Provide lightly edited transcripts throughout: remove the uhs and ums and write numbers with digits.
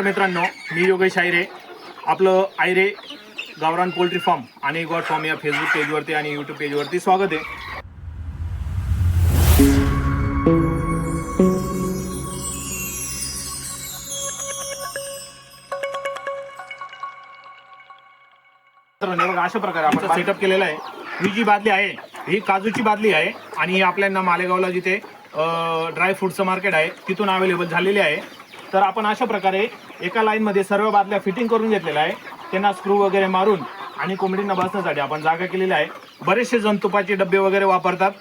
मित्रांनो, मी योगेश आयरे. आपलं आयरे गावरान पोल्ट्री फार्म आणि गॉड फार्म या फेसबुक पेजवरती आणि यूट्यूब पेजवरती स्वागत आहे. तर अशा प्रकारे आपण सेटअप केलेला आहे. ही जी बादली आहे ही काजूची बादली आहे आणि आपल्याला मालेगावला जिथे ड्राय फ्रूटचं मार्केट आहे तिथून अवेलेबल झालेली आहे. तर आपण अशा प्रकारे एका लाईनमध्ये सर्व बादल्या फिटिंग करून घेतलेल्या आहे. त्यांना स्क्रू वगैरे मारून आणि कोंबडींना बसण्यासाठी आपण जागा केलेली आहे. बरेचसे जण तुपाचे डबे वगैरे वापरतात,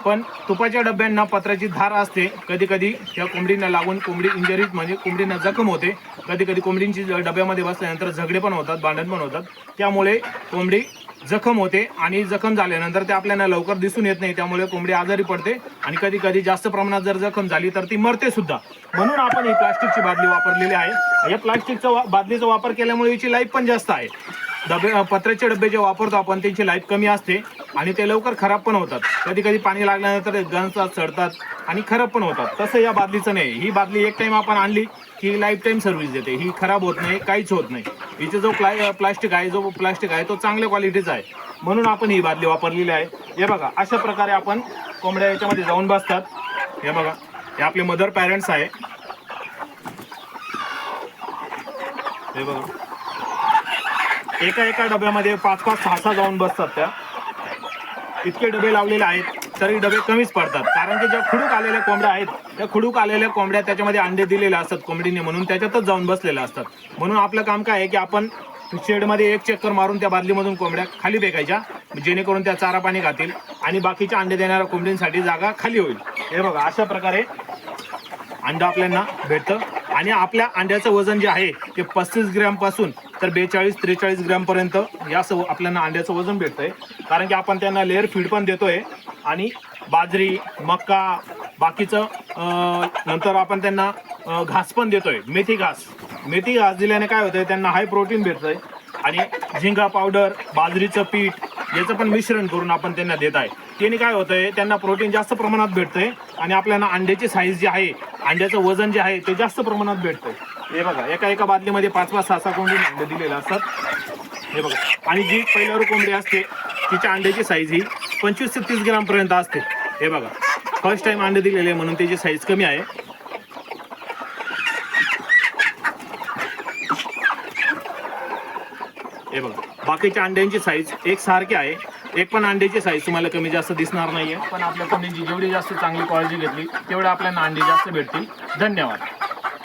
पण तुपाच्या डब्यांना पत्राची धार असते. कधी कधी त्या कोंबडींना लागून कोंबडी इंजरीज म्हणजे कोंबडींना जखम होते. कधी कधी कोंबडींची डब्यामध्ये बसल्यानंतर झगडे पण होतात, भांडण पण होतात. त्यामुळे कोंबडी जखम होते आणि जखम झाल्यानंतर ते आपल्याला लवकर दिसून येत नाही. त्यामुळे कोंबडी आजारी पडते आणि कधी कधी जास्त प्रमाणात जर जखम झाली तर ती मरते सुद्धा. म्हणून आपण ही प्लास्टिकची बादली वापरलेली आहे. या प्लास्टिकचा बादलीचा वापर केल्यामुळे याची लाईफ पण जास्त आहे. पत्र्याचे डबे जे वापरतो आपण त्यांची लाईफ कमी असते आणि ते लवकर खराब पण होतात. कधी कधी पाणी लागल्यानंतर गंजतात, चढतात आणि खराब पण होतात. तसं या बादलीचं नाही. ही बादली एक टाइम आपण आणली की लाईफ टाइम सर्व्हिस देते. ही खराब होत नाही, काहीच होत नाही. हिचा जो प्लास्टिक आहे तो चांगल्या क्वालिटीचा आहे. म्हणून आपण ही बादली वापरलेली आहे. हे बघा, अशा प्रकारे आपण कोंबड्या याच्यामध्ये जाऊन बसतात. हे बघा, हे आपले मदर पॅरेंट्स आहे. हे बघा, एका डब्यामध्ये 5-5, 6-6 जाऊन बसतात. त्या इतके डबे लावलेले आहेत तरी डबे कमीच पडतात. कारण की ज्या खुडूक आलेल्या कोंबड्या आहेत त्या खुडूक आलेल्या कोंबड्या त्याच्यामध्ये अंडे दिलेले असतात कोंबडीने, म्हणून त्याच्यातच जाऊन बसलेल्या असतात. म्हणून आपलं काम काय आहे की आपण शेडमध्ये एक चक्कर मारून त्या बादलीमधून कोंबड्या खाली फेकायच्या, जेणेकरून त्या चारा पाणी खातील आणि बाकीच्या अंडे देणाऱ्या कोंबडींसाठी जागा खाली होईल. हे बघा, अशा प्रकारे अंडं आपल्याला भेटतं आणि आपल्या अंड्याचं वजन जे आहे ते 35 ग्रॅम पासून तर 42-43 ग्रॅम पर्यंत या आपल्याला अंड्याचं वजन भेटतंय. कारण की आपण त्यांना लेअर फीड पण देतोय आणि बाजरी, मका, बाकीचं नंतर आपण त्यांना घास पण देतोय. मेथी घास दिल्याने काय होतंय, त्यांना हाय प्रोटीन भेटतंय आणि झिंगा पावडर, बाजरीचं पीठ याचं पण मिश्रण करून आपण त्यांना देत आहे. त्याने काय होतंय, त्यांना प्रोटीन जास्त प्रमाणात भेटतंय आणि आपल्याला अंड्याची साईज जी आहे, अंड्याचं वजन जे आहे ते जास्त प्रमाणात भेटतंय. हे बघा, एका बादलीमध्ये 5-5, 6-6 कोंबडी अंडे दिलेले असतात. हे बघा, आणि जी पहिल्यावर कोंबडी असते तिच्या अंड्याची साईज ही 25 ते 30 ग्राम पर्यंत असते. हे बघा, फर्स्ट टाइम अंडे दिलेले म्हणून त्याची साईज कमी आहे. हे बघा, बाकीच्या अंड्यांची साईज एक सारखी आहे. एक पण अंड्याची साईज तुम्हाला कमी जास्त दिसणार नाहीये. पण आपल्या कोंबडीची जेवढी जास्त चांगली काळजी घेतली तेवढं आपल्याला अंडी जास्त भेटतील. धन्यवाद.